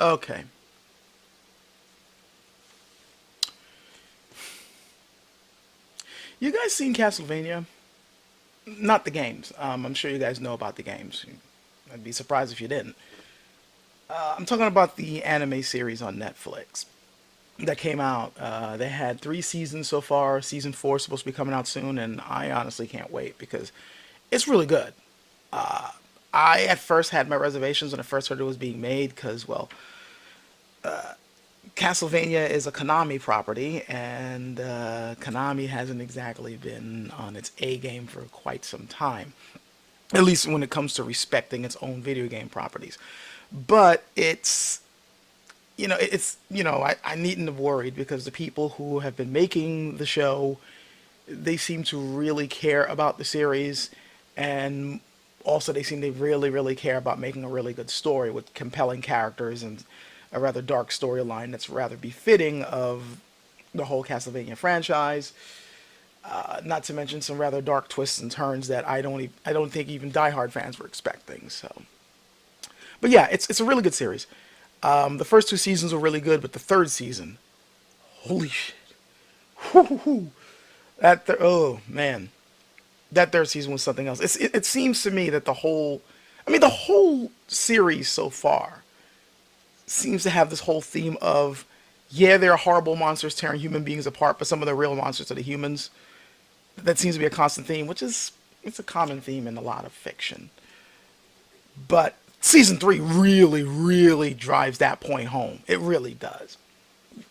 Okay. You guys seen Castlevania? Not the games. I'm sure you guys know about the games. I'd be surprised if you didn't. I'm talking about the anime series on Netflix that came out. They had 3 seasons so far. Season 4 is supposed to be coming out soon, and I honestly can't wait because it's really good. I at first had my reservations when I first heard it was being made because, well, Castlevania is a Konami property, and Konami hasn't exactly been on its A game for quite some time, at least when it comes to respecting its own video game properties. But I needn't have worried because the people who have been making the show, they seem to really care about the series, and also they seem to really, really care about making a really good story with compelling characters and a rather dark storyline that's rather befitting of the whole Castlevania franchise. Not to mention some rather dark twists and turns that I don't think even diehard fans were expecting. So, but yeah, it's a really good series. The first 2 seasons were really good, but the third season, holy shit, whoo, oh man, that third season was something else. It seems to me that the whole series so far seems to have this whole theme of, yeah, there are horrible monsters tearing human beings apart, but some of the real monsters are the humans. That seems to be a constant theme, which is it's a common theme in a lot of fiction. But season 3 really, really drives that point home. It really does.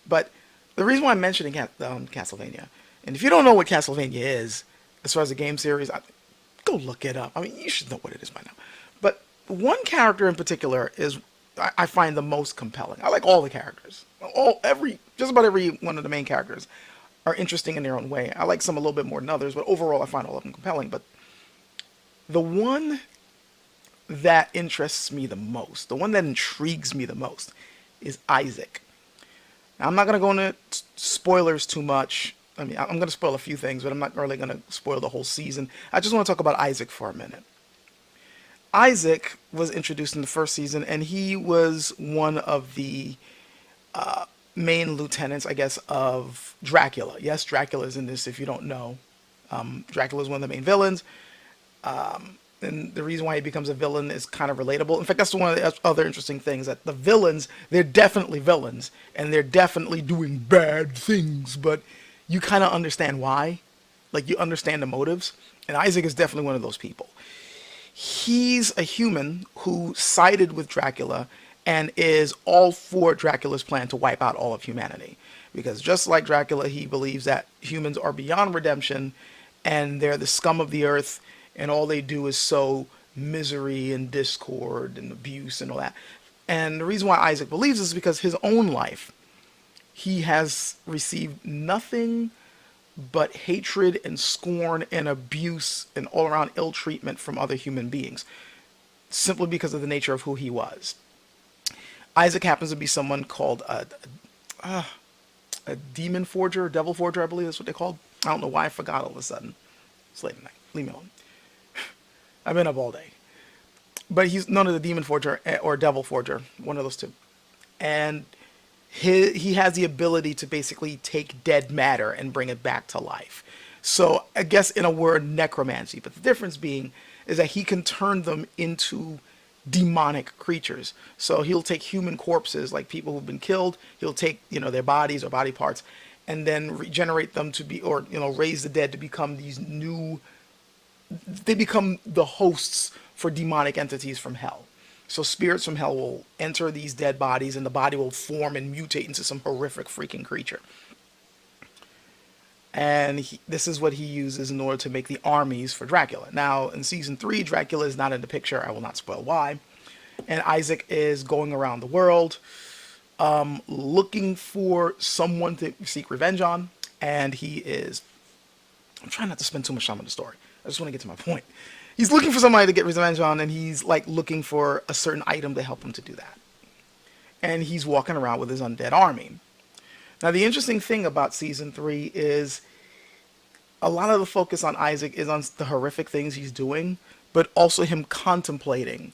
But the reason why I'm mentioning Castlevania, and if you don't know what Castlevania is, as far as the game series, go look it up. I mean, you should know what it is by now. But one character in particular is I find the most compelling. I like all the characters. Just about every one of the main characters are interesting in their own way. I like some a little bit more than others, but overall I find all of them compelling. But the one that interests me the most, the one that intrigues me the most, is Isaac. Now, I'm not going to go into spoilers too much. I mean, I'm going to spoil a few things, but I'm not really going to spoil the whole season. I just want to talk about Isaac for a minute. Isaac was introduced in the first season, and he was one of the main lieutenants, I guess, of Dracula. Yes, Dracula is in this if you don't know. Dracula is one of the main villains. And the reason why he becomes a villain is kind of relatable. In fact, that's one of the other interesting things, that the villains, they're definitely villains, and they're definitely doing bad things, but you kind of understand why. Like, you understand the motives, and Isaac is definitely one of those people. He's a human who sided with Dracula and is all for Dracula's plan to wipe out all of humanity. Because just like Dracula, he believes that humans are beyond redemption and they're the scum of the earth, and all they do is sow misery and discord and abuse and all that. And the reason why Isaac believes this is because his own life, he has received nothing but hatred and scorn and abuse and all around ill treatment from other human beings, simply because of the nature of who he was. Isaac happens to be someone called a demon forger, or devil forger, I believe that's what they called. I don't know why I forgot all of a sudden. It's late at night. Leave me alone. I've been up all day. But he's known as a demon forger or devil forger, one of those two. And he has the ability to basically take dead matter and bring it back to life. So I guess in a word, necromancy. But the difference being is that he can turn them into demonic creatures. So he'll take human corpses, like people who've been killed. He'll take, their bodies or body parts, and then regenerate them to be, or raise the dead to become these new. They become the hosts for demonic entities from hell. So spirits from hell will enter these dead bodies, and the body will form and mutate into some horrific freaking creature. And this is what he uses in order to make the armies for Dracula. Now, in season 3, Dracula is not in the picture. I will not spoil why. And Isaac is going around the world looking for someone to seek revenge on. And I'm trying not to spend too much time on the story. I just want to get to my point. He's looking for somebody to get revenge on, and he's like looking for a certain item to help him to do that. And he's walking around with his undead army. Now, the interesting thing about season 3 is a lot of the focus on Isaac is on the horrific things he's doing, but also him contemplating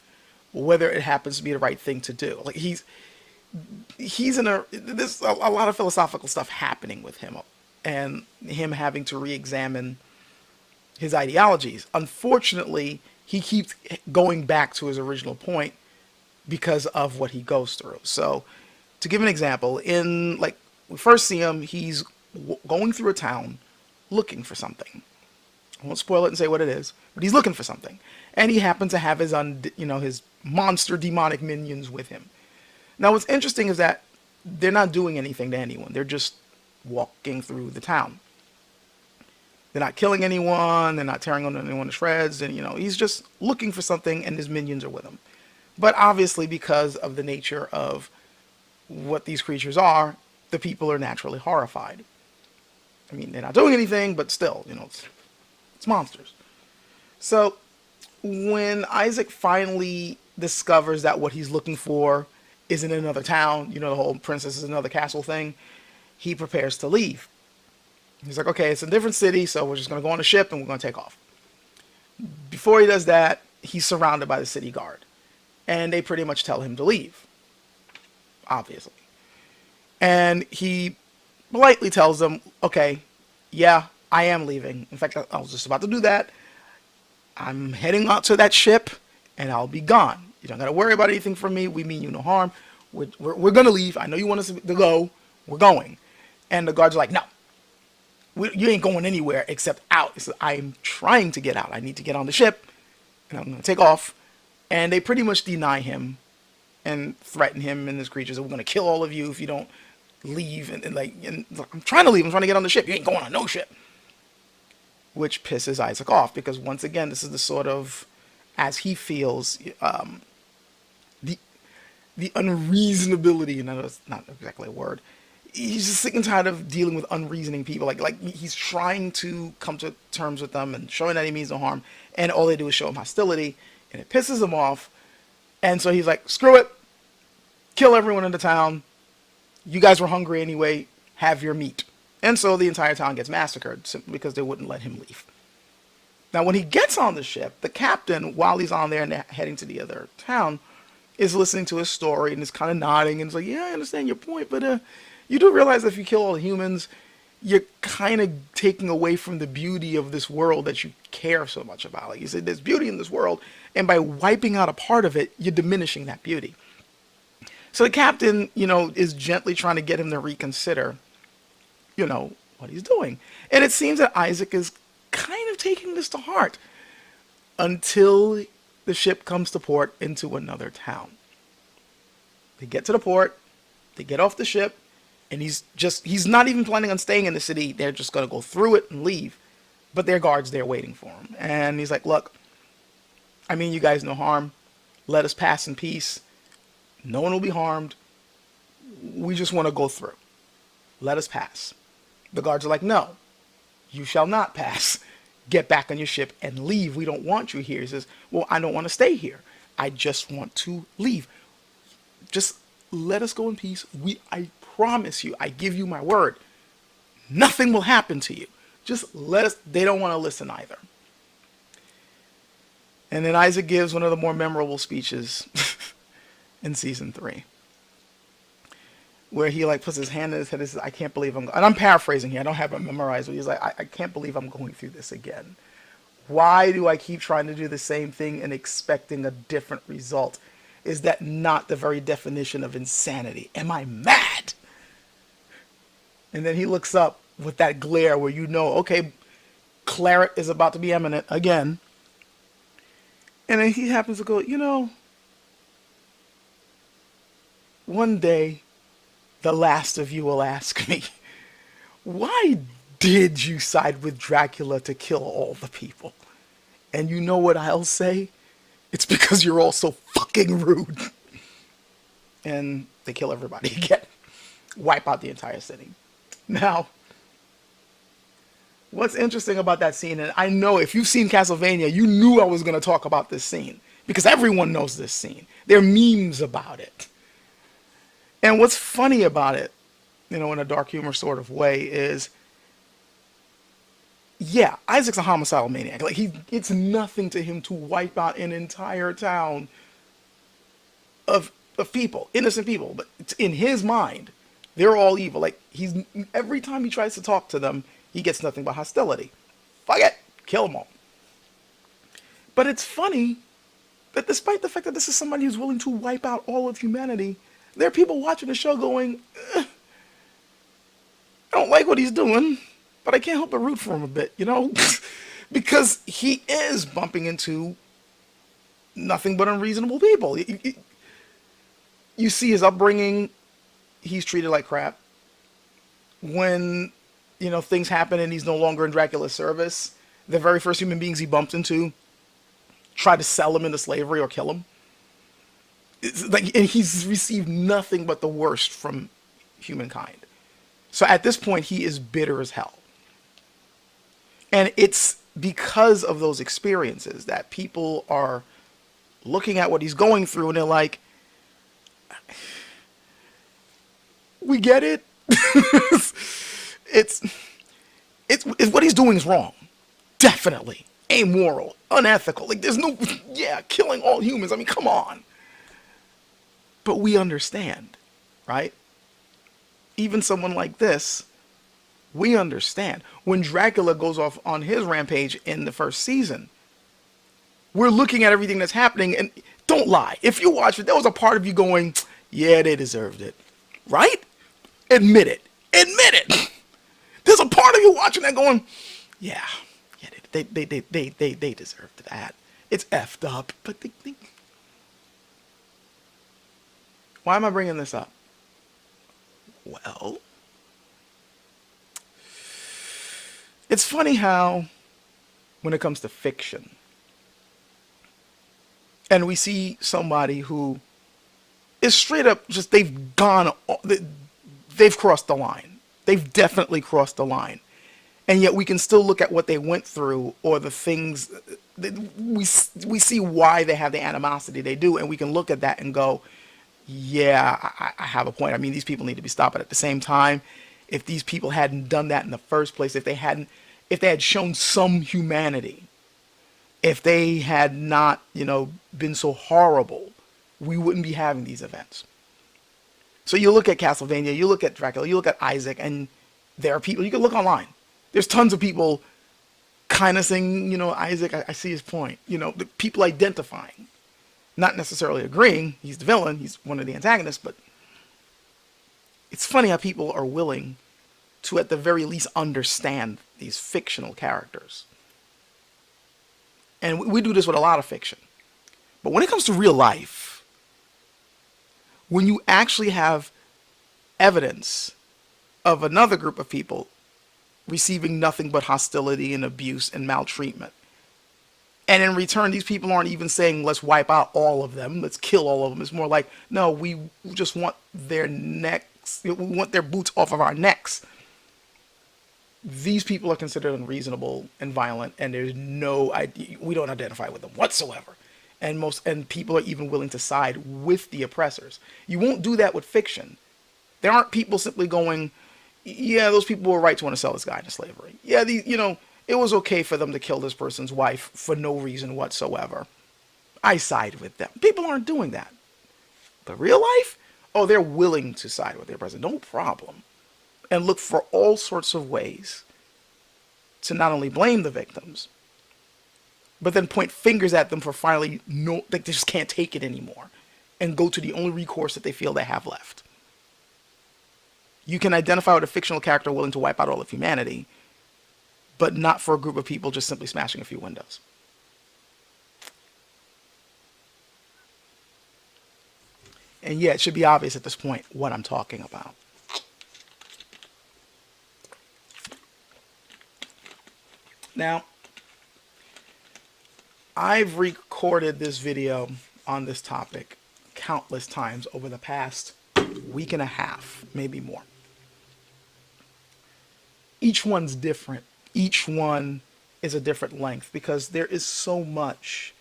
whether it happens to be the right thing to do. Like he's in there's a lot of philosophical stuff happening with him, and him having to re-examine his ideologies. Unfortunately, he keeps going back to his original point because of what he goes through. So, to give an example, in like we first see him, he's going through a town looking for something. I won't spoil it and say what it is, but he's looking for something, and he happens to have his his monster demonic minions with him. Now, what's interesting is that they're not doing anything to anyone. They're just walking through the town. They're not killing anyone. They're not tearing anyone to shreds. And, he's just looking for something, and his minions are with him. But obviously, because of the nature of what these creatures are, the people are naturally horrified. I mean, they're not doing anything, but still, it's monsters. So when Isaac finally discovers that what he's looking for is in another town, the whole princess is another castle thing, he prepares to leave. He's like, okay, it's a different city, so we're just going to go on a ship and we're going to take off. Before he does that, he's surrounded by the city guard. And they pretty much tell him to leave, obviously. And he politely tells them, okay, yeah, I am leaving. In fact, I was just about to do that. I'm heading out to that ship, and I'll be gone. You don't got to worry about anything from me. We mean you no harm. We're going to leave. I know you want us to go. We're going. And the guards are like, no, you ain't going anywhere except out. He says, I'm trying to get out. I need to get on the ship, and I'm going to take off. And they pretty much deny him and threaten him and his creatures. We're going to kill all of you if you don't leave. And I'm trying to leave. I'm trying to get on the ship. You ain't going on no ship. Which pisses Isaac off, because once again, this is the sort of, as he feels, the unreasonability, and that's not exactly a word. He's just sick and tired of dealing with unreasoning people. Like he's trying to come to terms with them and showing that he means no harm, and all they do is show him hostility, and it pisses him off. And so he's like, screw it, kill everyone in the town. You guys were hungry anyway, have your meat. And so the entire town gets massacred simply because they wouldn't let him leave. Now, when he gets on the ship, the captain, while he's on there and heading to the other town, is listening to his story and is kind of nodding and is like, yeah, I understand your point, but you do realize that if you kill all the humans, you're kind of taking away from the beauty of this world that you care so much about. Like you said, there's beauty in this world, and by wiping out a part of it, you're diminishing that beauty. So the captain, is gently trying to get him to reconsider what he's doing. And it seems that Isaac is kind of taking this to heart until the ship comes to port into another town. They get to the port, they get off the ship, and he's not even planning on staying in the city. They're just going to go through it and leave. But there are guards there waiting for him. And he's like, look, I mean you guys no harm. Let us pass in peace. No one will be harmed. We just want to go through. Let us pass. The guards are like, no, you shall not pass. Get back on your ship and leave. We don't want you here. He says, well, I don't want to stay here. I just want to leave. Just let us go in peace. I promise you, I give you my word. Nothing will happen to you. Just let us. They don't want to listen either. And then Isaac gives one of the more memorable speeches in season 3. Where he puts his hand in his head and says, I can't believe and I'm paraphrasing here, I don't have it memorized, but he's like, I can't believe I'm going through this again. Why do I keep trying to do the same thing and expecting a different result? Is that not the very definition of insanity? Am I mad? And then he looks up with that glare where okay, claret is about to be imminent again. And then he happens to go, one day, the last of you will ask me, why did you side with Dracula to kill all the people? And you know what I'll say? It's because you're all so fucking rude. And they kill everybody again. Wipe out the entire city. Now, what's interesting about that scene, and I know if you've seen Castlevania, you knew I was going to talk about this scene. Because everyone knows this scene. There are memes about it. And what's funny about it, in a dark humor sort of way, is, yeah, Isaac's a homicidal maniac. It's nothing to him to wipe out an entire town of people, innocent people, but it's in his mind, they're all evil. Like he's every time he tries to talk to them, he gets nothing but hostility. Fuck it, kill them all. But it's funny that despite the fact that this is somebody who's willing to wipe out all of humanity, there are people watching the show going, I don't like what he's doing, but I can't help but root for him a bit, you know? Because he is bumping into nothing but unreasonable people. You see his upbringing, he's treated like crap. When, you know, things happen and he's no longer in Dracula's service, the very first human beings he bumped into try to sell him into slavery or kill him. It's like, and he's received nothing but the worst from humankind. So at this point, he is bitter as hell. And it's because of those experiences that people are looking at what he's going through and they're like, we get it. it's what he's doing is wrong. Definitely. Amoral. Unethical. Like there's no, yeah, killing all humans. I mean, come on. But we understand, right? Even someone like this, we understand. When Dracula goes off on his rampage in the first season, we're looking at everything that's happening, and don't lie. If you watch it, there was a part of you going, yeah, they deserved it. Right? Admit it. Admit it. There's a part of you watching that going, yeah, they deserved that. It's effed up, but why am I bringing this up? Well, it's funny how when it comes to fiction, and we see somebody who is straight up just, they've crossed the line. They've definitely crossed the line. And yet we can still look at what they went through or the things, we see why they have the animosity they do, and we can look at that and go, yeah, I have a point. I mean, these people need to be stopped. But at the same time, if these people hadn't done that in the first place, if they had shown some humanity, if they had not, you know, been so horrible, we wouldn't be having these events. So you look at Castlevania, you look at Dracula, you look at Isaac, and there are people, you can look online. There's tons of people kind of saying, you know, Isaac, I see his point. You know, the people identifying. Not necessarily agreeing, he's the villain, he's one of the antagonists, but it's funny how people are willing to at the very least understand these fictional characters. And we do this with a lot of fiction. But when it comes to real life, when you actually have evidence of another group of people receiving nothing but hostility and abuse and maltreatment, and in return, these people aren't even saying, let's wipe out all of them, let's kill all of them. It's more like, no, we just want their necks, we want their boots off of our necks. These people are considered unreasonable and violent, and there's no idea, we don't identify with them whatsoever. And people are even willing to side with the oppressors. You won't do that with fiction. There aren't people simply going, yeah, those people were right to want to sell this guy into slavery. Yeah, it was okay for them to kill this person's wife for no reason whatsoever. I side with them. People aren't doing that. But real life? Oh, they're willing to side with their president. No problem. And look for all sorts of ways to not only blame the victims, but then point fingers at them for finally they just can't take it anymore and go to the only recourse that they feel they have left. You can identify with a fictional character willing to wipe out all of humanity, but not for a group of people just simply smashing a few windows. And yeah, it should be obvious at this point what I'm talking about. Now, I've recorded this video on this topic countless times over the past week and a half, maybe more. Each one's different. Each one is a different length because there is so much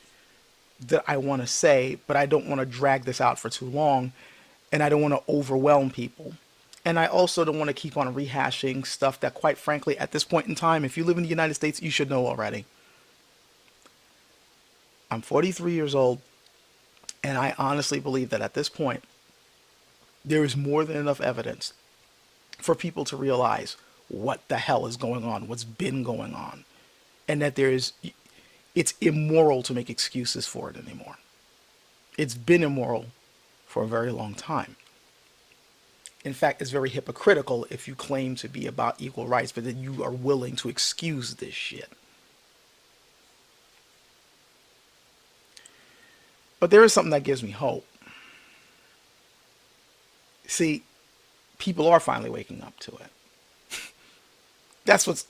that I want to say, but I don't want to drag this out for too long, and I don't want to overwhelm people. And I also don't want to keep on rehashing stuff that, quite frankly, at this point in time, if you live in the United States, you should know already. I'm 43 years old. And I honestly believe that at this point, there is more than enough evidence for people to realize what the hell is going on, what's been going on, and that it's immoral to make excuses for it anymore. It's been immoral for a very long time. In fact, it's very hypocritical if you claim to be about equal rights, but then you are willing to excuse this shit. But there is something that gives me hope. See, people are finally waking up to it. That's what's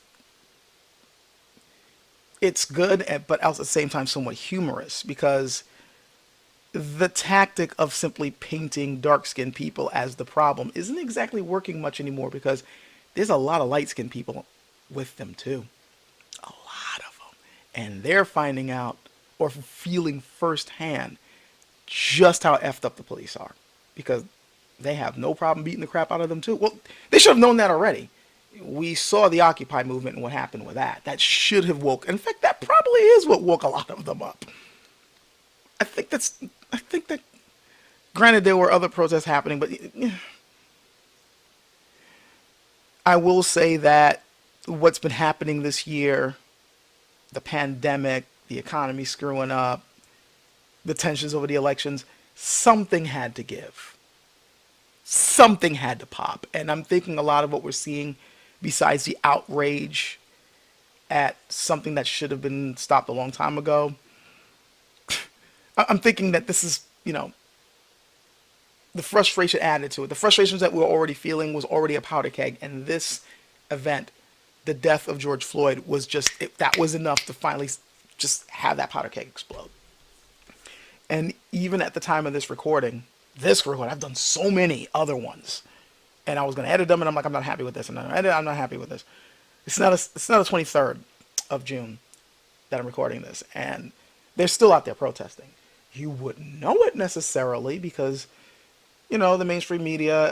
it's good, but at the same time somewhat humorous, because the tactic of simply painting dark-skinned people as the problem isn't exactly working much anymore, because there's a lot of light-skinned people with them too. A lot of them. And they're finding out or feeling firsthand just how effed up the police are, because they have no problem beating the crap out of them too. Well, they should have known that already. We saw the Occupy movement and what happened with that. That should have woke. In fact, that probably is what woke a lot of them up. I think that, granted, there were other protests happening, but I will say that what's been happening this year, the pandemic, the economy screwing up, the tensions over the elections, something had to give. Something had to pop. And I'm thinking a lot of what we're seeing, besides the outrage at something that should have been stopped a long time ago, I'm thinking that this is, the frustration added to it. The frustrations that we were already feeling was already a powder keg. And this event, the death of George Floyd, was that was enough to finally just have that powder keg explode. And even at the time of this recording, I've done so many other ones, and I was going to edit them, and I'm like, I'm not happy with this, and I'm not happy with this. It's not the 23rd of June that I'm recording this, and they're still out there protesting. You wouldn't know it necessarily because, the mainstream media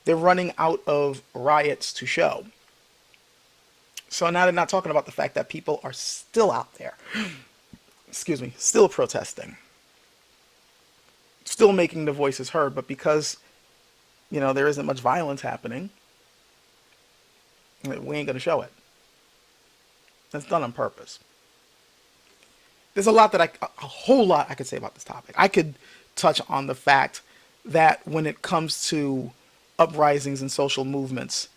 they're running out of riots to show. So now they're not talking about the fact that people are still out there, still protesting, still making their voices heard, but because, there isn't much violence happening, we ain't going to show it. That's done on purpose. There's a whole lot I could say about this topic. I could touch on the fact that when it comes to uprisings and social movements,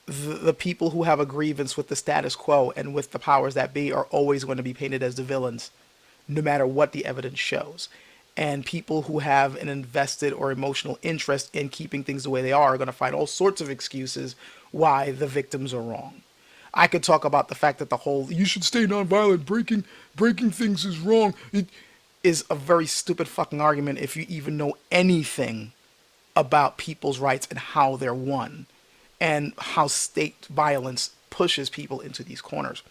the people who have a grievance with the status quo and with the powers that be are always going to be painted as the villains, no matter what the evidence shows. And people who have an invested or emotional interest in keeping things the way they are going to find all sorts of excuses why the victims are wrong. I could talk about the fact that the whole "you should stay nonviolent, breaking things is wrong" it is a very stupid fucking argument if you even know anything about people's rights and how they're won, and how state violence pushes people into these corners.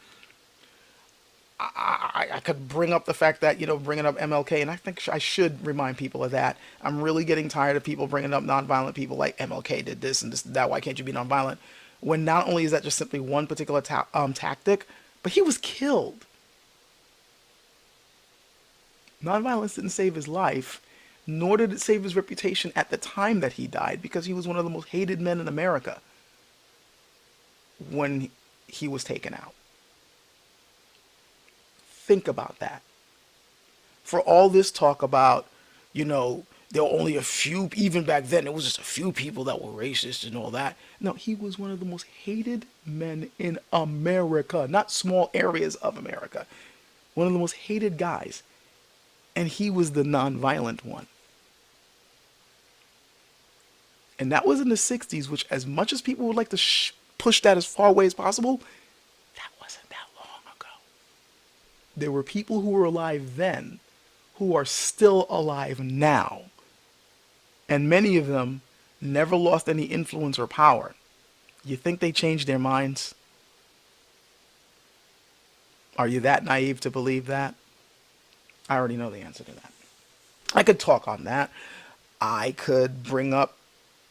I could bring up the fact that, bringing up MLK, and I think I should remind people of that. I'm really getting tired of people bringing up nonviolent people like MLK did this and this and that. Why can't you be nonviolent? When not only is that just simply one particular tactic, but he was killed. Nonviolence didn't save his life, nor did it save his reputation at the time that he died, because he was one of the most hated men in America when he was taken out. Think about that. For all this talk about, there were only a few, even back then, it was just a few people that were racist and all that. No, he was one of the most hated men in America, not small areas of America. One of the most hated guys. And he was the nonviolent one. And that was in the 60s, which, as much as people would like to push that as far away as possible, that wasn't that long ago. There were people who were alive then who are still alive now. And many of them never lost any influence or power. You think they changed their minds? Are you that naive to believe that? I already know the answer to that. I could talk on that. I could bring up,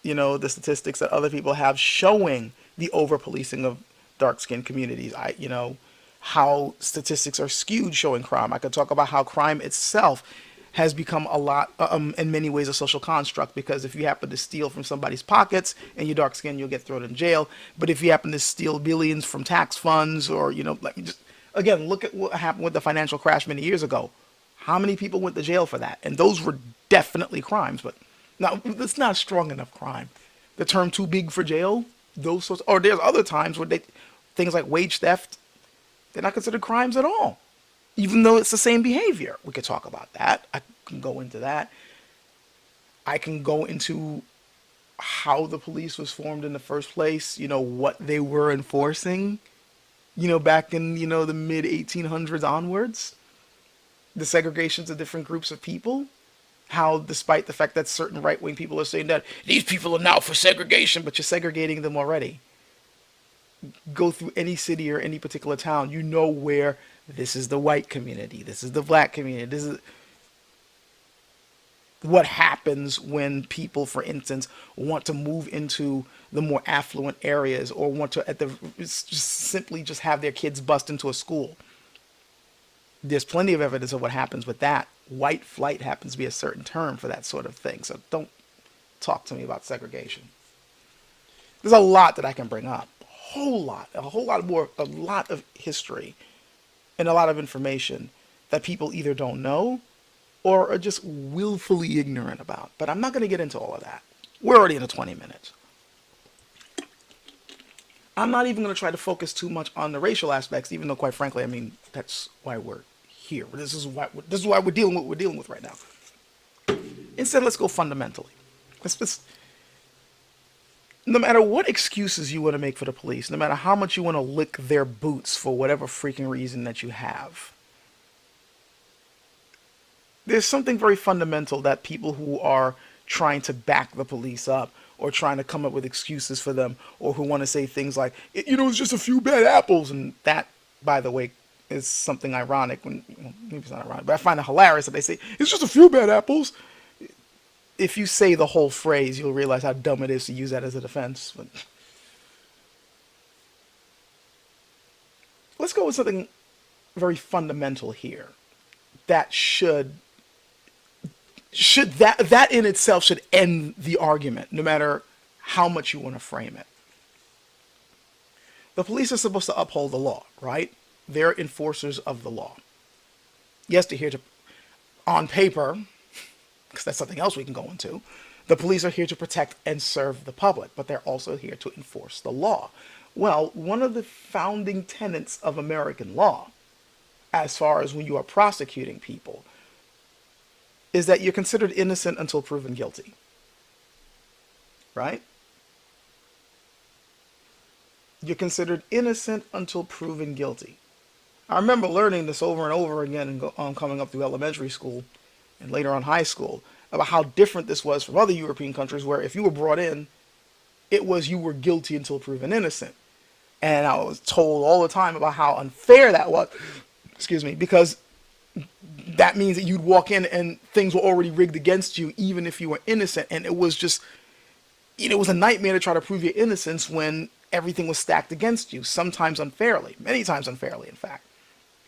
the statistics that other people have showing the over-policing of dark-skinned communities. How statistics are skewed showing crime. I could talk about how crime itself, has become a lot, in many ways, a social construct, because if you happen to steal from somebody's pockets and you're dark skinned, you'll get thrown in jail. But if you happen to steal billions from tax funds, or, like, just, again, look at what happened with the financial crash many years ago. How many people went to jail for that? And those were definitely crimes, but now that's not a strong enough crime. The term too big for jail, those sorts, or there's other times where things like wage theft, they're not considered crimes at all, even though it's the same behavior. We could talk about that. I can go into that. I can go into how the police was formed in the first place, what they were enforcing, back in, the mid 1800s onwards, the segregations of different groups of people, how despite the fact that certain right-wing people are saying that these people are now for segregation, but you're segregating them already. Go through any city or any particular town, where this is the white community, this is the black community, this is what happens when people, for instance, want to move into the more affluent areas, or want to simply just have their kids bust into a school. There's plenty of evidence of what happens with that. White flight happens to be a certain term for that sort of thing. So don't talk to me about segregation. There's a lot that I can bring up. A lot of history and a lot of information that people either don't know or are just willfully ignorant about. But I'm not going to get into all of that. We're already into 20 minutes. I'm not even going to try to focus too much on the racial aspects, even though, quite frankly, that's why we're here. This is why we're dealing with what we're dealing with right now. Instead, let's go fundamentally. No matter what excuses you want to make for the police, no matter how much you want to lick their boots for whatever freaking reason that you have, there's something very fundamental that people who are trying to back the police up, or trying to come up with excuses for them, or who want to say things like, it's just a few bad apples. And that, by the way, is something ironic. Maybe it's not ironic, but I find it hilarious that they say, it's just a few bad apples. If you say the whole phrase, you'll realize how dumb it is to use that as a defense. But let's go with something very fundamental here. That that in itself should end the argument, no matter how much you want to frame it. The police are supposed to uphold the law, right? They're enforcers of the law. Yes, they're here to, on paper, because that's something else we can go into, the police are here to protect and serve the public, but they're also here to enforce the law. Well, one of the founding tenets of American law, as far as when you are prosecuting people, is that you're considered innocent until proven guilty. Right? You're considered innocent until proven guilty. I remember learning this over and over again and coming up through elementary school and later on high school about how different this was from other European countries, where if you were brought in, it was you were guilty until proven innocent. And I was told all the time about how unfair that was, because that means that you'd walk in and things were already rigged against you, even if you were innocent. And it was just, it was a nightmare to try to prove your innocence when everything was stacked against you, sometimes unfairly, many times unfairly, in fact.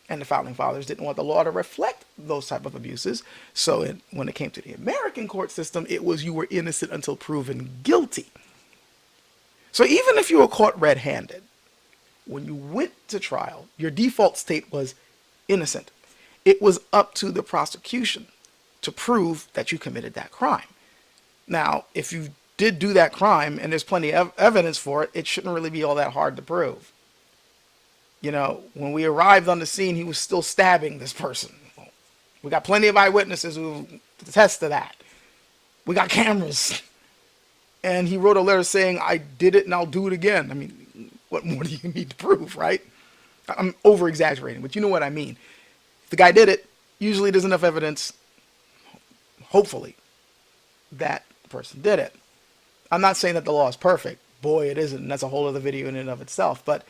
And the founding fathers didn't want the law to reflect those type of abuses. So when it came to the American court system, it was you were innocent until proven guilty. So even if you were caught red-handed, when you went to trial, your default state was innocent. It was up to the prosecution to prove that you committed that crime. Now, if you did do that crime and there's plenty of evidence for it, it shouldn't really be all that hard to prove. When we arrived on the scene, he was still stabbing this person. We got plenty of eyewitnesses who attest to that. We got cameras. And he wrote a letter saying, I did it and I'll do it again. What more do you need to prove, right? I'm over-exaggerating, but you know what I mean. The guy did it, usually there's enough evidence, hopefully, that the person did it. I'm not saying that the law is perfect. Boy, it isn't, and that's a whole other video in and of itself. But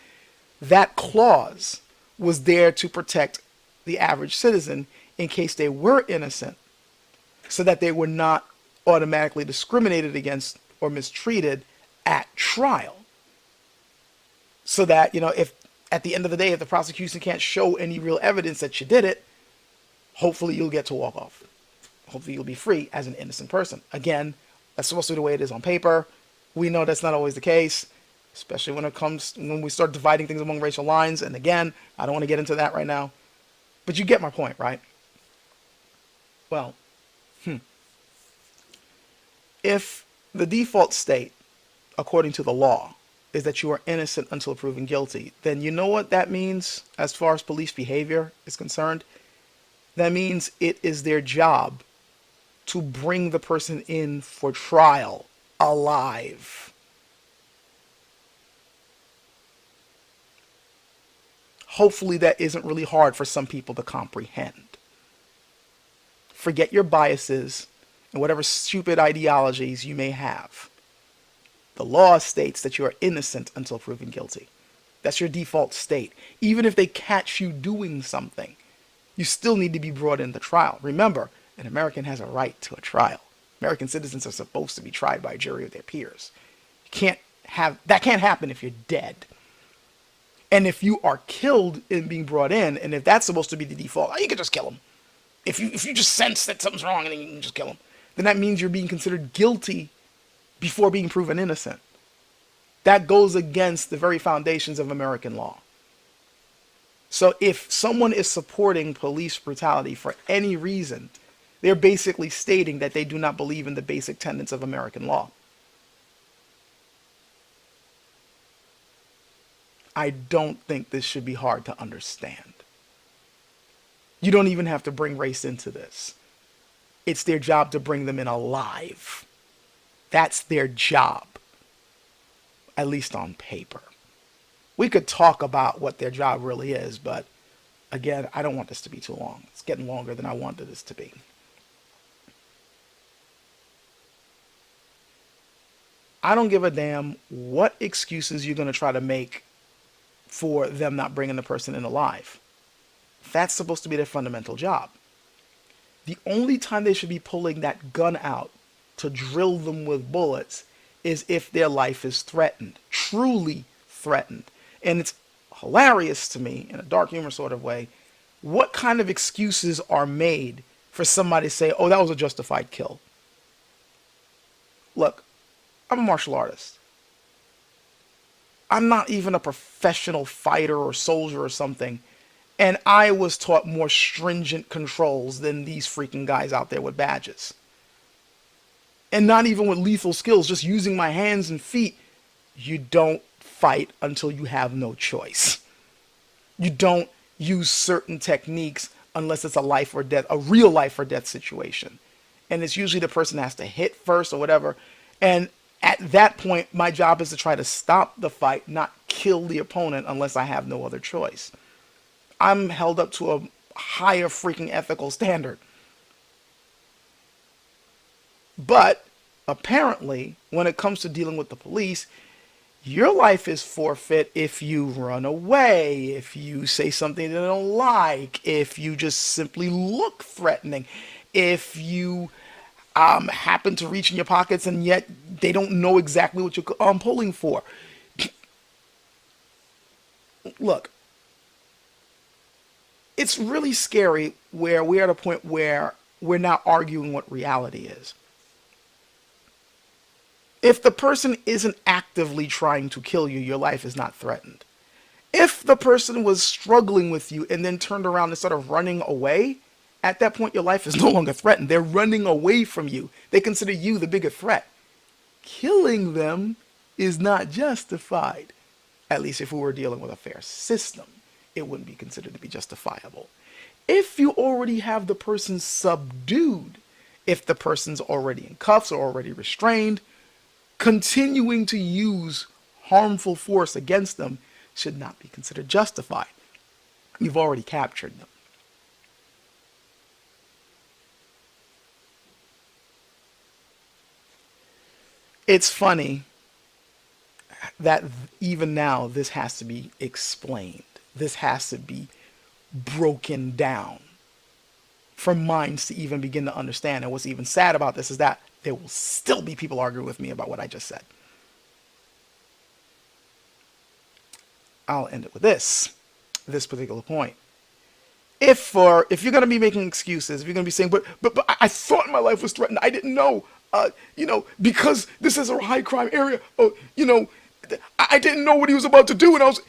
that clause was there to protect the average citizen in case they were innocent, so that they were not automatically discriminated against or mistreated at trial. So that, if at the end of the day, if the prosecution can't show any real evidence that you did it, hopefully you'll get to walk off. hopefully you'll be free as an innocent person. Again, that's supposed to be the way it is on paper. We know that's not always the case, especially when we start dividing things among racial lines. And again, I don't want to get into that right now, but you get my point, right? Well, if the default state, according to the law, is that you are innocent until proven guilty, then you know what that means as far as police behavior is concerned? That means it is their job to bring the person in for trial alive. Hopefully that isn't really hard for some people to comprehend. Forget your biases and whatever stupid ideologies you may have. The law states that you are innocent until proven guilty. That's your default state. Even if they catch you doing something, you still need to be brought into trial. Remember, an American has a right to a trial. American citizens are supposed to be tried by a jury of their peers. That can't happen if you're dead. And if you are killed in being brought in, and if that's supposed to be the default, you can just kill them. If you just sense that something's wrong, and then you can just kill them, then that means you're being considered guilty before being proven innocent. That goes against the very foundations of American law. So if someone is supporting police brutality for any reason, they're basically stating that they do not believe in the basic tenets of American law. I don't think this should be hard to understand. You don't even have to bring race into this. It's their job to bring them in alive. That's their job, at least on paper. We could talk about what their job really is, but again, I don't want this to be too long. It's getting longer than I wanted this to be. I don't give a damn what excuses you're going to try to make for them not bringing the person in alive. That's supposed to be their fundamental job. The only time they should be pulling that gun out to drill them with bullets is if their life is threatened, truly threatened. And it's hilarious to me, in a dark humor sort of way, what kind of excuses are made for somebody to say, oh, that was a justified kill. Look, I'm a martial artist. I'm not even a professional fighter or soldier or something. And I was taught more stringent controls than these freaking guys out there with badges. And not even with lethal skills, just using my hands and feet. You don't fight until you have no choice. You don't use certain techniques unless it's a life or death, a real life or death situation. And it's usually the person has to hit first or whatever. And at that point, my job is to try to stop the fight, not kill the opponent unless I have no other choice. I'm held up to a higher freaking ethical standard. But apparently, when it comes to dealing with the police, your life is forfeit if you run away, if you say something they don't like, if you just simply look threatening, if you happen to reach in your pockets and yet they don't know exactly what you're pulling for. Look, it's really scary where we're at a point where we're now arguing what reality is. If the person isn't actively trying to kill you, your life is not threatened. If the person was struggling with you and then turned around and started running away, at that point your life is no longer threatened. They're running away from you. They consider you the bigger threat. Killing them is not justified. At least if we were dealing with a fair system, it wouldn't be considered to be justifiable. If you already have the person subdued, if the person's already in cuffs or already restrained, continuing to use harmful force against them should not be considered justified. You've already captured them. It's funny that even now this has to be explained. This has to be broken down for minds to even begin to understand. And what's even sad about this is that there will still be people arguing with me about what I just said. I'll end it with this particular point. if you're gonna be making excuses, if you're gonna be saying, but I thought my life was threatened, I didn't know, because this is a high crime area. Oh, I didn't know what he was about to do, and I was.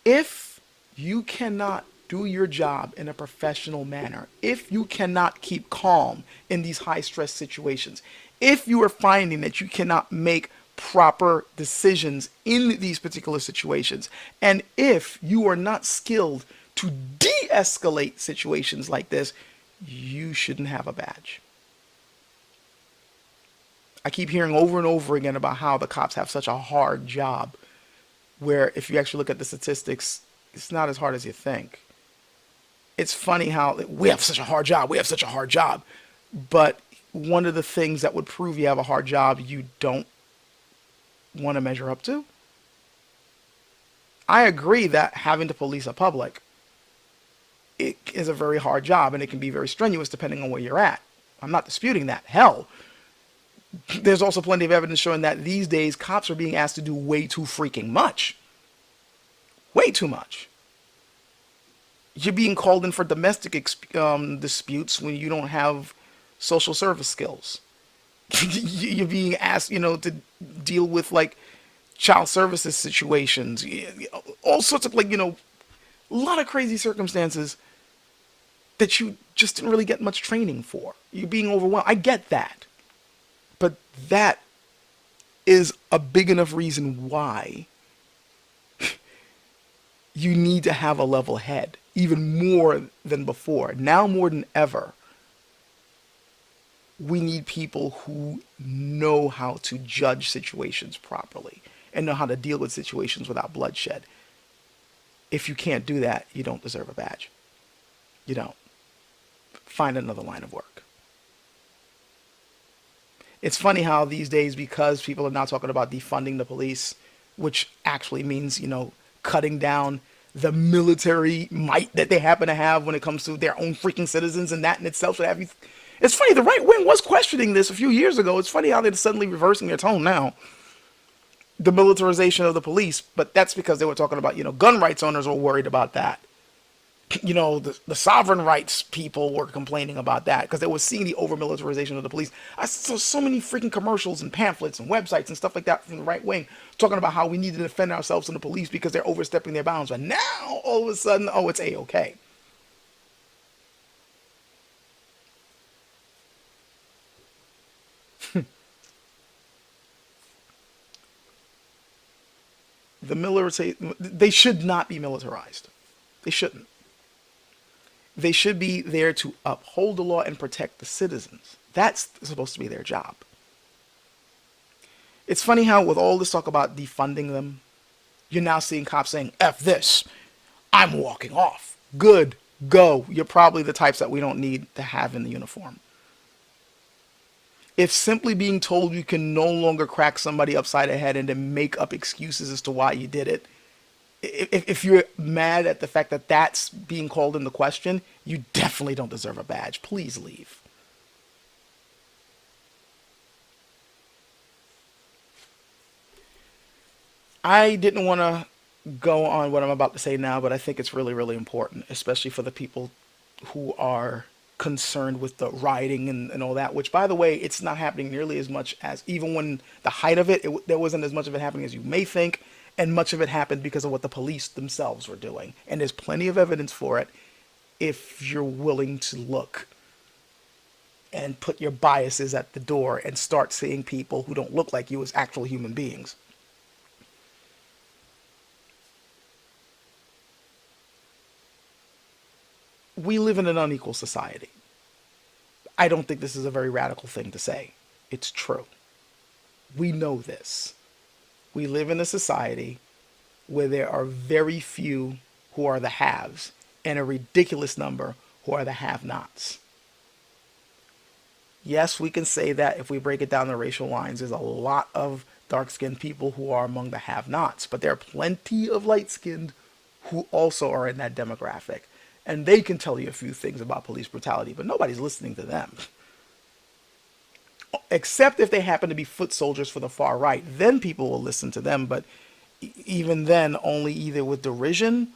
If you cannot do your job in a professional manner, if you cannot keep calm in these high stress situations, if you are finding that you cannot make proper decisions in these particular situations, and if you are not skilled to de-escalate situations like this, you shouldn't have a badge. I keep hearing over and over again about how the cops have such a hard job, where if you actually look at the statistics, it's not as hard as you think. It's funny how we have such a hard job, we have such a hard job, but one of the things that would prove you have a hard job you don't want to measure up to. I agree that having to police a public, it is a very hard job and it can be very strenuous depending on where you're at. I'm not disputing that. Hell, there's also plenty of evidence showing that these days cops are being asked to do way too freaking much. Way too much. You're being called in for domestic disputes when you don't have social service skills. You're being asked, to deal with like child services situations, all sorts of a lot of crazy circumstances that you just didn't really get much training for. You're being overwhelmed. I get that. But that is a big enough reason why you need to have a level head, even more than before. Now more than ever, we need people who know how to judge situations properly and know how to deal with situations without bloodshed. If you can't do that, you don't deserve a badge. You don't. Find another line of work. It's funny how these days, because people are now talking about defunding the police, which actually means, cutting down the military might that they happen to have when it comes to their own freaking citizens, and that in itself should have you. It's funny, the right wing was questioning this a few years ago. It's funny how they're suddenly reversing their tone now. The militarization of the police, but that's because they were talking about, gun rights owners were worried about that. The sovereign rights people were complaining about that because they were seeing the over-militarization of the police. I saw so many freaking commercials and pamphlets and websites and stuff like that from the right wing talking about how we need to defend ourselves from the police because they're overstepping their bounds. But now, all of a sudden, it's A-okay. They should not be militarized. They shouldn't. They should be there to uphold the law and protect the citizens. That's supposed to be their job. It's funny how with all this talk about defunding them, you're now seeing cops saying, F this, I'm walking off. Good, go. You're probably the types that we don't need to have in the uniform. If simply being told you can no longer crack somebody upside the head and then make up excuses as to why you did it, if you're mad at the fact that that's being called into question, you definitely don't deserve a badge. Please leave. I didn't want to go on what I'm about to say now, but I think it's really, really important, especially for the people who are concerned with the rioting and all that, which, by the way, it's not happening nearly as much as, even when the height of it, there wasn't as much of it happening as you may think. And much of it happened because of what the police themselves were doing. And there's plenty of evidence for it if you're willing to look and put your biases at the door and start seeing people who don't look like you as actual human beings. We live in an unequal society. I don't think this is a very radical thing to say. It's true. We know this. We live in a society where there are very few who are the haves and a ridiculous number who are the have-nots. Yes, we can say that if we break it down the racial lines, there's a lot of dark-skinned people who are among the have-nots, but there are plenty of light-skinned who also are in that demographic. And they can tell you a few things about police brutality, but nobody's listening to them. Except if they happen to be foot soldiers for the far right, then people will listen to them, but even then only either with derision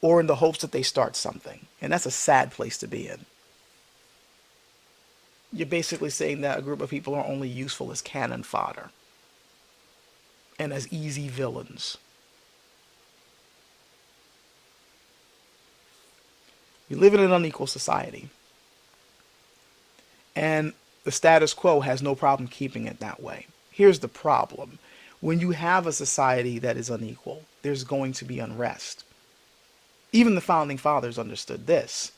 or in the hopes that they start something. And that's a sad place to be in. You're basically saying that a group of people are only useful as cannon fodder and as easy villains. We live in an unequal society, and the status quo has no problem keeping it that way. Here's the problem. When you have a society that is unequal, there's going to be unrest. Even the founding fathers understood this.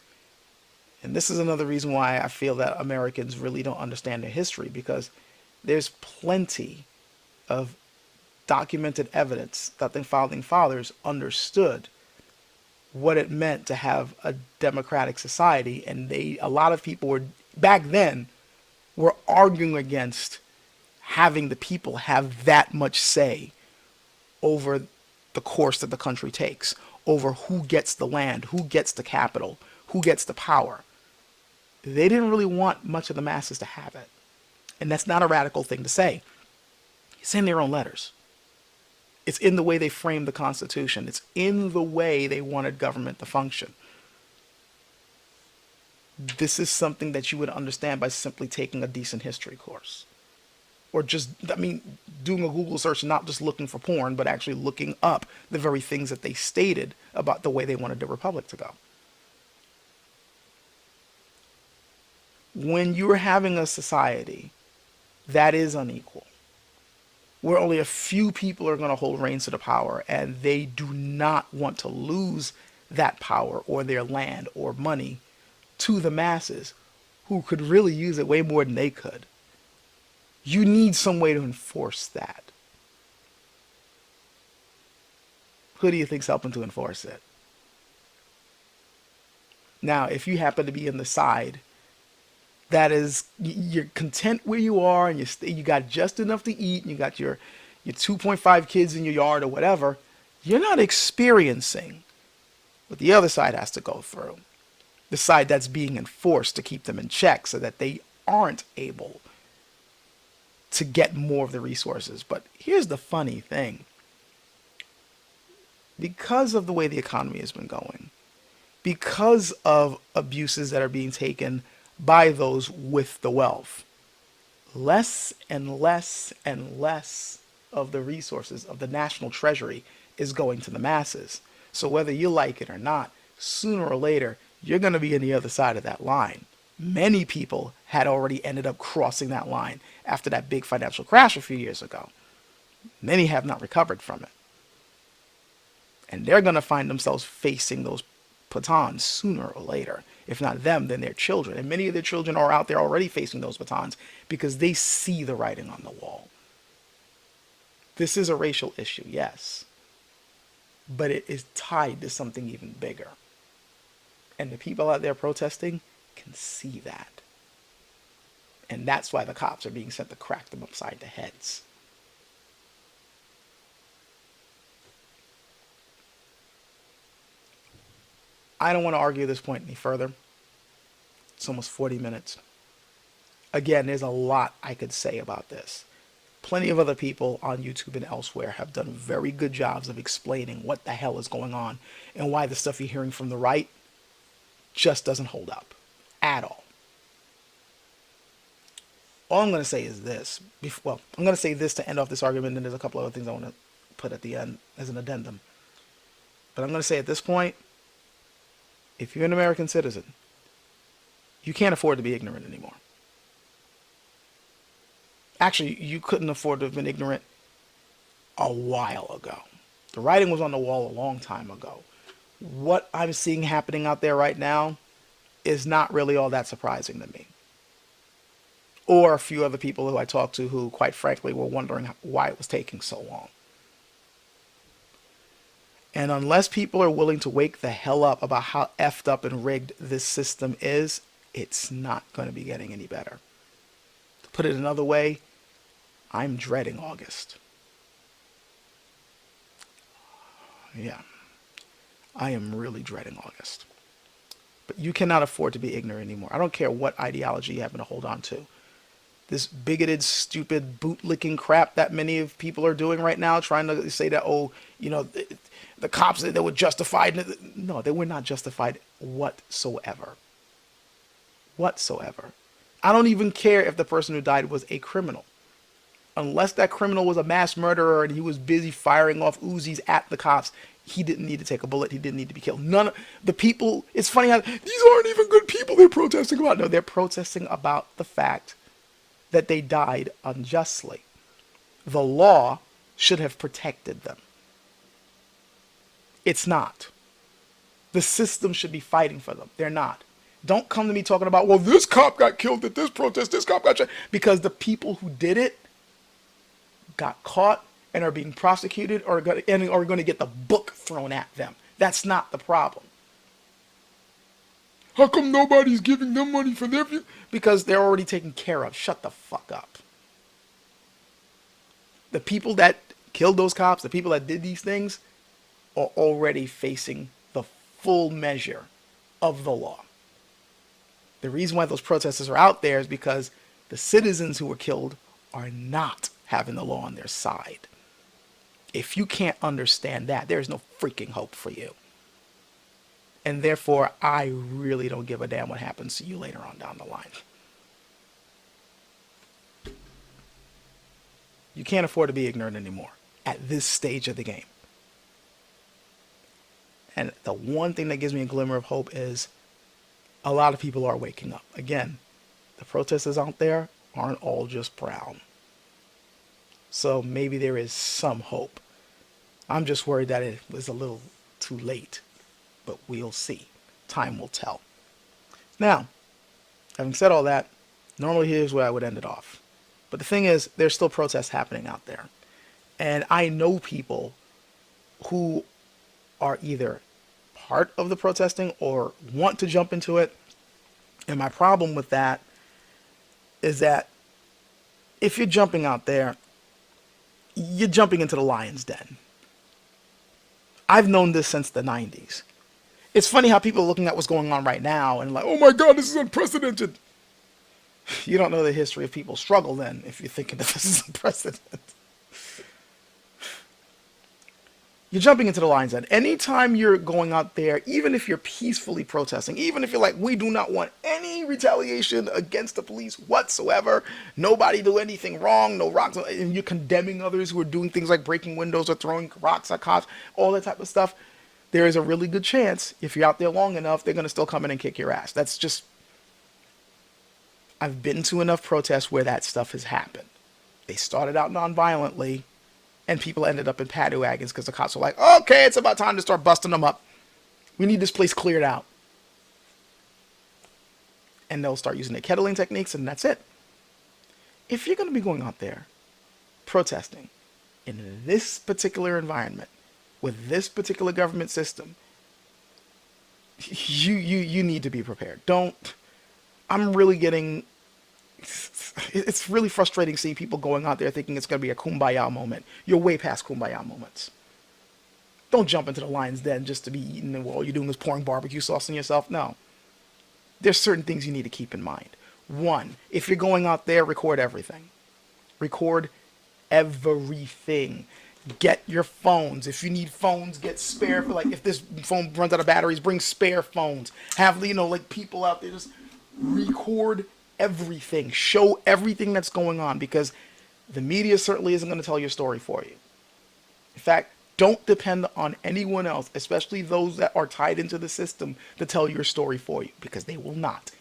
And this is another reason why I feel that Americans really don't understand their history, because there's plenty of documented evidence that the founding fathers understood what it meant to have a democratic society, and a lot of people were back then were arguing against having the people have that much say over the course that the country takes, over who gets the land, who gets the capital, who gets the power. They didn't really want much of the masses to have it. And that's not a radical thing to say. It's in their own letters. It's in the way they framed the Constitution. It's in the way they wanted government to function. This is something that you would understand by simply taking a decent history course. Or just, doing a Google search and not just looking for porn, but actually looking up the very things that they stated about the way they wanted the republic to go. When you're having a society that is unequal, where only a few people are going to hold reins to the power, and they do not want to lose that power or their land or money to the masses, who could really use it way more than they could, you need some way to enforce that. Who do you think's helping to enforce it? Now, if you happen to be in the side that is, you're content where you are, and you got just enough to eat, and you got your 2.5 kids in your yard or whatever, you're not experiencing what the other side has to go through. The side that's being enforced to keep them in check so that they aren't able to get more of the resources. But here's the funny thing. Because of the way the economy has been going, because of abuses that are being taken by those with the wealth, less and less and less of the resources of the national treasury is going to the masses. So whether you like it or not, sooner or later, you're going to be on the other side of that line. Many people had already ended up crossing that line after that big financial crash a few years ago. Many have not recovered from it. And they're going to find themselves facing those batons sooner or later. If not them, then their children. And many of their children are out there already facing those batons because they see the writing on the wall. This is a racial issue, yes. But it is tied to something even bigger. And the people out there protesting can see that. And that's why the cops are being sent to crack them upside the heads. I don't want to argue this point any further. It's almost 40 minutes. Again, there's a lot I could say about this. Plenty of other people on YouTube and elsewhere have done very good jobs of explaining what the hell is going on and why the stuff you're hearing from the right just doesn't hold up at all. All I'm going to say is this. I'm going to say this to end off this argument, and there's a couple other things I want to put at the end as an addendum. But I'm going to say at this point, if you're an American citizen, you can't afford to be ignorant anymore. Actually, you couldn't afford to have been ignorant a while ago. The writing was on the wall a long time ago. What I'm seeing happening out there right now is not really all that surprising to me. Or a few other people who I talked to who, quite frankly, were wondering why it was taking so long. And unless people are willing to wake the hell up about how effed up and rigged this system is, it's not going to be getting any better. To put it another way, I'm dreading August. Yeah, I am really dreading August. But you cannot afford to be ignorant anymore. I don't care what ideology you happen to hold on to. this bigoted, stupid, bootlicking crap that many of people are doing right now, trying to say that, oh, the cops, they were justified. No, they were not justified whatsoever. Whatsoever. I don't even care if the person who died was a criminal. Unless that criminal was a mass murderer and he was busy firing off Uzis at the cops, he didn't need to take a bullet. He didn't need to be killed. None of the people, it's funny how these aren't even good people they're protesting about. No, they're protesting about the fact that they died unjustly. The law should have protected them. It's not. The system should be fighting for them. They're not. Don't come to me talking about, well, this cop got killed at this protest, this cop got shot. Because the people who did it got caught and are being prosecuted or are going to get the book thrown at them. That's not the problem. How come nobody's giving them money for their view? Because they're already taken care of. Shut the fuck up. The people that killed those cops, the people that did these things, are already facing the full measure of the law. The reason why those protesters are out there is because the citizens who were killed are not having the law on their side. If you can't understand that, there is no freaking hope for you. And therefore, I really don't give a damn what happens to you later on down the line. You can't afford to be ignorant anymore at this stage of the game. And the one thing that gives me a glimmer of hope is a lot of people are waking up. Again, the protesters out there aren't all just brown. So maybe there is some hope. I'm just worried that it was a little too late. But we'll see. Time will tell. Now, having said all that, normally here's where I would end it off. But the thing is, there's still protests happening out there. And I know people who are either part of the protesting or want to jump into it. And my problem with that is that if you're jumping out there, you're jumping into the lion's den. I've known this since the 90s. It's funny how people are looking at what's going on right now and like, oh my God, this is unprecedented. You don't know the history of people's struggle then if you're thinking that this is unprecedented. You're jumping into the lion's den. Anytime you're going out there, even if you're peacefully protesting, even if you're like, we do not want any retaliation against the police whatsoever, nobody do anything wrong, no rocks, and you're condemning others who are doing things like breaking windows or throwing rocks at cops, all that type of stuff, there is a really good chance, if you're out there long enough, they're going to still come in and kick your ass. That's just, I've been to enough protests where that stuff has happened. They started out non-violently, and people ended up in paddy wagons because the cops were like, okay, it's about time to start busting them up. We need this place cleared out. And they'll start using their kettling techniques, and that's it. If you're going to be going out there protesting in this particular environment, with this particular government system, you need to be prepared. I'm really getting, it's really frustrating seeing people going out there thinking it's going to be a kumbaya moment. You're way past kumbaya moments. Don't jump into the lion's den just to be eaten and all you're doing is pouring barbecue sauce on yourself. No. There's certain things you need to keep in mind. One, if you're going out there, record everything. Record everything. Get your phones. If you need phones, get spare. Like if this phone runs out of batteries, bring spare phones. Have, like people out there, just record everything. Show everything that's going on, because the media certainly isn't going to tell your story for you. In fact, don't depend on anyone else, especially those that are tied into the system, to tell your story for you, because they will not.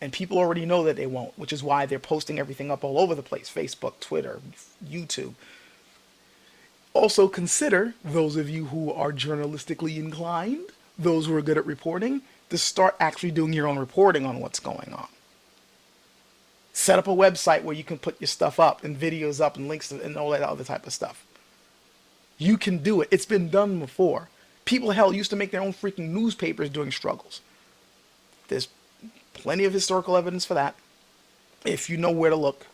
And people already know that they won't, which is why they're posting everything up all over the place. Facebook, Twitter, YouTube. Also consider, those of you who are journalistically inclined, those who are good at reporting, to start actually doing your own reporting on what's going on. Set up a website where you can put your stuff up and videos up and links and all that other type of stuff. You can do it. It's been done before. People, hell, used to make their own freaking newspapers during struggles. There's plenty of historical evidence for that. If you know where to look.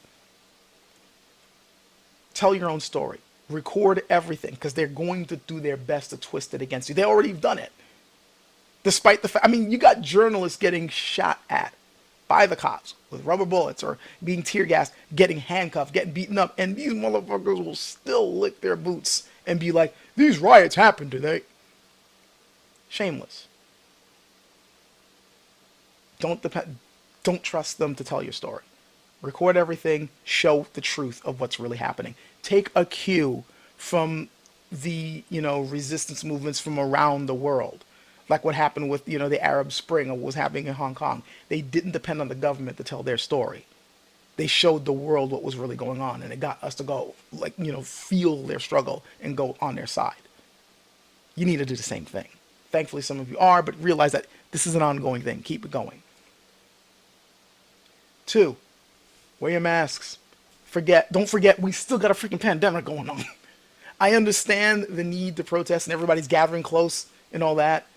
Tell your own story. Record everything, because they're going to do their best to twist it against you. They already have done it. Despite the fact, you got journalists getting shot at by the cops with rubber bullets or being tear gassed, getting handcuffed, getting beaten up, and these motherfuckers will still lick their boots and be like, these riots happened today. Shameless. Don't trust them to tell your story. Record everything, show the truth of what's really happening. Take a cue from the, resistance movements from around the world. Like what happened with, the Arab Spring or what was happening in Hong Kong. They didn't depend on the government to tell their story. They showed the world what was really going on, and it got us to go, feel their struggle and go on their side. You need to do the same thing. Thankfully, some of you are, but realize that this is an ongoing thing. Keep it going. 2, wear your masks. Don't forget, we still got a freaking pandemic going on. I understand the need to protest and everybody's gathering close and all that.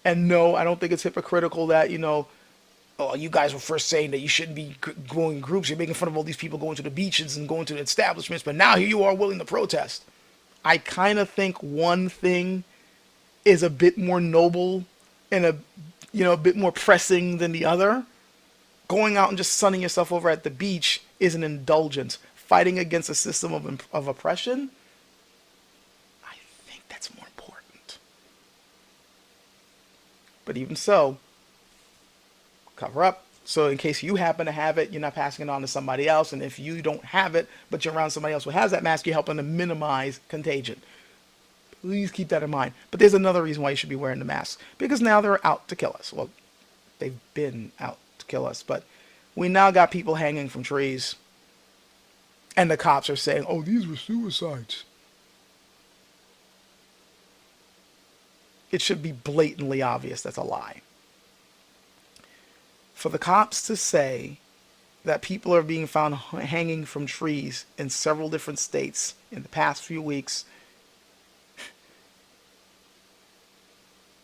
And no, I don't think it's hypocritical that, oh, you guys were first saying that you shouldn't be going in groups. You're making fun of all these people going to the beaches and going to the establishments, but now here you are willing to protest. I kind of think one thing is a bit more noble and a bit more pressing than the other. Going out and just sunning yourself over at the beach is an indulgence. Fighting against a system of oppression, I think that's more important. But even so, cover up. So in case you happen to have it, you're not passing it on to somebody else. And if you don't have it, but you're around somebody else who has that mask, you're helping to minimize contagion. Please keep that in mind. But there's another reason why you should be wearing the mask. Because now they're out to kill us. Well, they've been out to kill us. But we now got people hanging from trees. And the cops are saying, oh, these were suicides. It should be blatantly obvious that's a lie. For the cops to say that people are being found hanging from trees in several different states in the past few weeks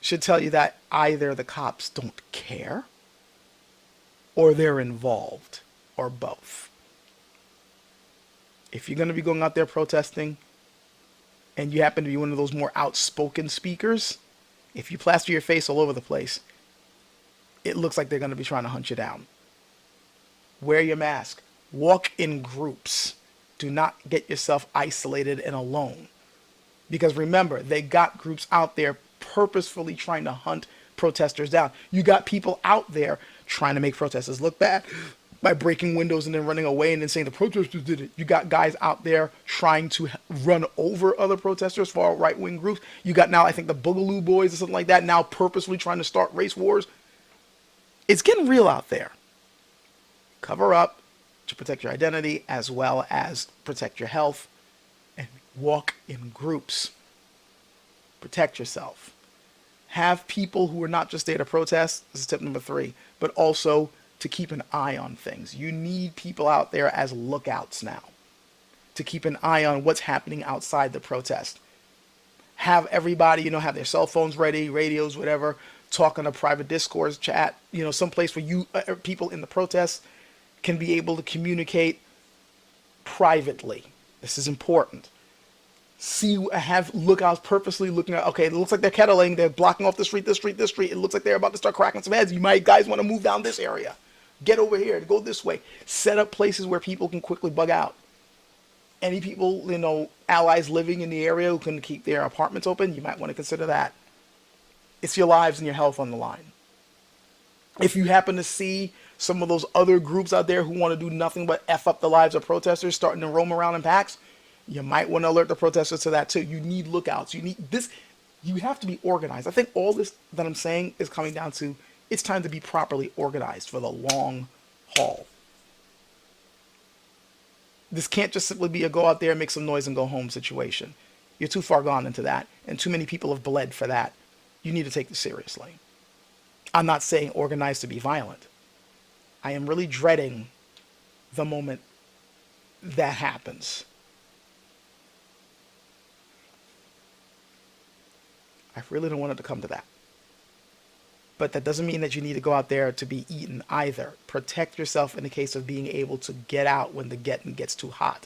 should tell you that either the cops don't care or they're involved, or both. If you're going to be going out there protesting and you happen to be one of those more outspoken speakers, if you plaster your face all over the place, it looks like they're going to be trying to hunt you down. Wear your mask. Walk in groups. Do not get yourself isolated and alone. Because remember, they got groups out there purposefully trying to hunt protesters down. You got people out there trying to make protesters look bad by breaking windows and then running away and then saying the protesters did it. You got guys out there trying to run over other protesters, far right-wing groups. You got now, I think, the Boogaloo Boys or something like that, now purposely trying to start race wars. It's getting real out there. Cover up to protect your identity as well as protect your health, and walk in groups. Protect yourself. Have people who are not just there to protest, this is tip number 3, but also to keep an eye on things. You need people out there as lookouts now to keep an eye on what's happening outside the protest. Have everybody, have their cell phones ready, radios, whatever, talk on a private discourse chat, someplace where you people in the protests can be able to communicate privately. This is important. Have lookouts purposely looking at, okay, it looks like they're kettling, they're blocking off the street, this street, this street. It looks like they're about to start cracking some heads. You might guys want to move down this area. Get over here, go this way. Set up places where people can quickly bug out. Any people, allies living in the area who can keep their apartments open, you might want to consider that. It's your lives and your health on the line. If you happen to see some of those other groups out there who want to do nothing but F up the lives of protesters starting to roam around in packs, you might want to alert the protesters to that too. You need lookouts. You have to be organized. I think all this that I'm saying is coming down to it's time to be properly organized for the long haul. This can't just simply be a go out there, make some noise and go home situation. You're too far gone into that, and too many people have bled for that. You need to take this seriously. I'm not saying organized to be violent. I am really dreading the moment that happens. I really don't want it to come to that. But that doesn't mean that you need to go out there to be eaten either. Protect yourself in the case of being able to get out when the getting gets too hot.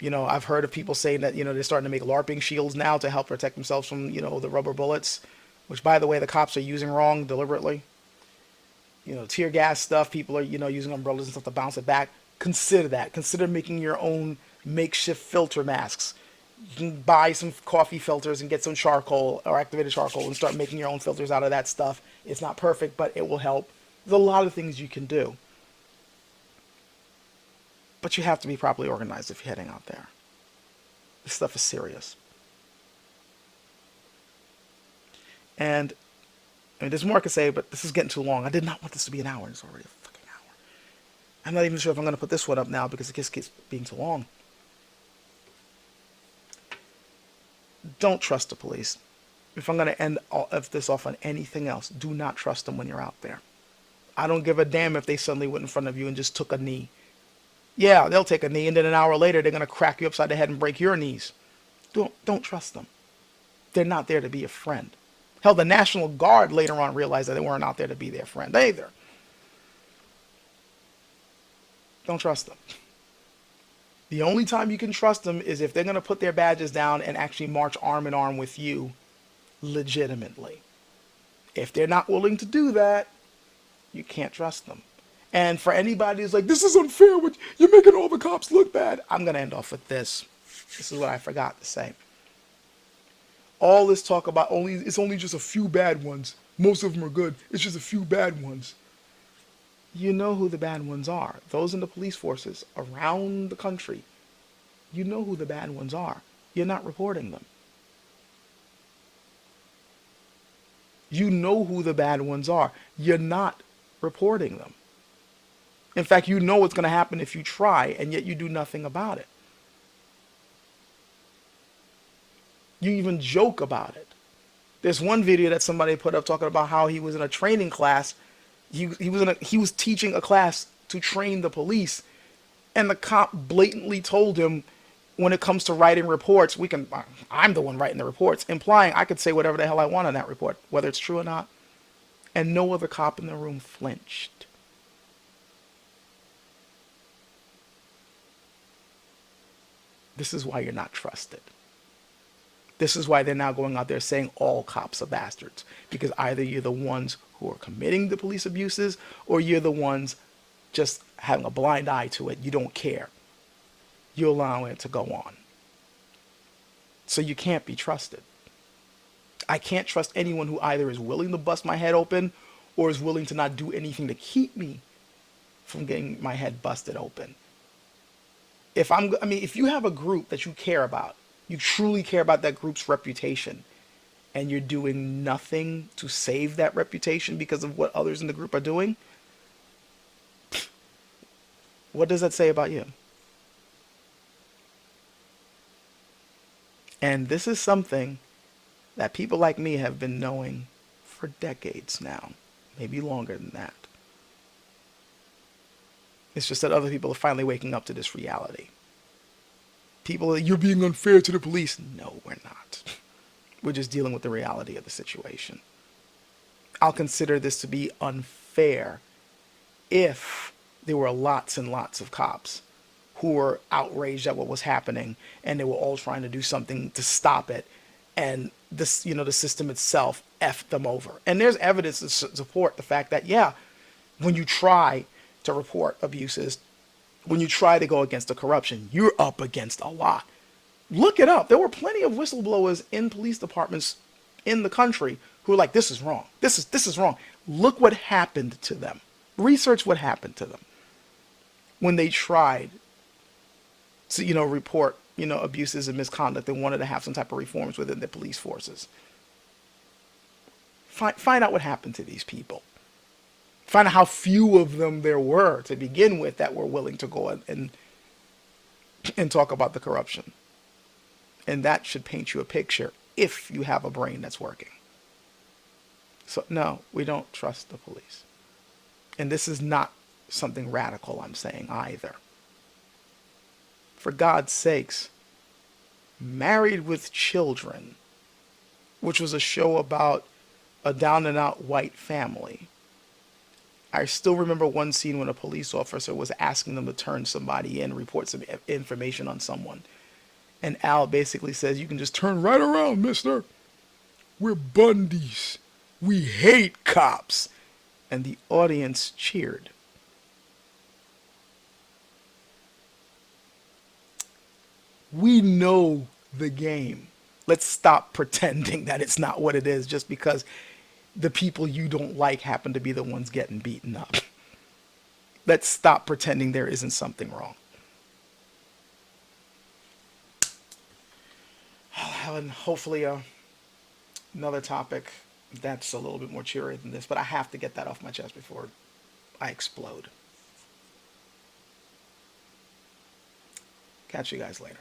I've heard of people saying that, they're starting to make LARPing shields now to help protect themselves from, the rubber bullets, which, by the way, the cops are using wrong deliberately. Tear gas stuff. People are, using umbrellas and stuff to bounce it back. Consider that. Consider making your own makeshift filter masks. You can buy some coffee filters and get some charcoal or activated charcoal and start making your own filters out of that stuff. It's not perfect, but it will help. There's a lot of things you can do. But you have to be properly organized if you're heading out there. This stuff is serious. And there's more I could say, but this is getting too long. I did not want this to be an hour, and it's already a fucking hour. I'm not even sure if I'm going to put this one up now because it just keeps being too long. Don't trust the police. If I'm going to end all of this off on anything else, do not trust them when you're out there. I don't give a damn if they suddenly went in front of you and just took a knee. Yeah, they'll take a knee, and then an hour later, they're going to crack you upside the head and break your knees. Don't trust them. They're not there to be a friend. Hell, the National Guard later on realized that they weren't out there to be their friend either. Don't trust them. The only time you can trust them is if they're going to put their badges down and actually march arm in arm with you legitimately. If they're not willing to do that, you can't trust them. And for anybody who's like, this is unfair, you're making all the cops look bad, I'm going to end off with this. This is what I forgot to say. All this talk about it's only just a few bad ones. Most of them are good. It's just a few bad ones. You know who the bad ones are. Those in the police forces around the country. You know who the bad ones are. You're not reporting them. You know who the bad ones are. You're not reporting them. In fact, you know what's going to happen if you try, and yet you do nothing about it. You even joke about it. There's one video that somebody put up talking about how he was in a training class. He was teaching a class to train the police, and the cop blatantly told him, when it comes to writing reports, I'm the one writing the reports, implying I could say whatever the hell I want on that report, whether it's true or not. And no other cop in the room flinched. This is why you're not trusted. This is why they're now going out there saying all cops are bastards. Because either you're the ones who are committing the police abuses, or you're the ones just having a blind eye to it. You don't care. You allow it to go on. So you can't be trusted. I can't trust anyone who either is willing to bust my head open or is willing to not do anything to keep me from getting my head busted open. If you have a group that you care about, you truly care about that group's reputation, and you're doing nothing to save that reputation because of what others in the group are doing, what does that say about you? And this is something that people like me have been knowing for decades now, maybe longer than that. It's just that other people are finally waking up to this reality. People are, you're being unfair to the police. No, we're not. We're just dealing with the reality of the situation. I'll consider this to be unfair if there were lots and lots of cops who were outraged at what was happening, and they were all trying to do something to stop it, and this, the system itself effed them over. And there's evidence to support the fact that, yeah, when you try to report abuses, when you try to go against the corruption, you're up against a lot. Look it up. There were plenty of whistleblowers in police departments in the country who were like, this is wrong. This is wrong. Look what happened to them. Research what happened to them when they tried to, report, abuses and misconduct and wanted to have some type of reforms within the police forces. Find out what happened to these people. Find out how few of them there were to begin with that were willing to go and talk about the corruption. And that should paint you a picture if you have a brain that's working. So no, we don't trust the police. And this is not something radical I'm saying either. For God's sakes, Married with Children, which was a show about a down and out white family. I still remember one scene when a police officer was asking them to turn somebody in, report some information on someone. And Al basically says, you can just turn right around, mister. We're Bundys. We hate cops. and the audience cheered. We know the game. Let's stop pretending that it's not what it is just because the people you don't like happen to be the ones getting beaten up. Let's stop pretending there isn't something wrong. And hopefully another topic that's a little bit more cheery than this, but I have to get that off my chest before I explode. Catch you guys later.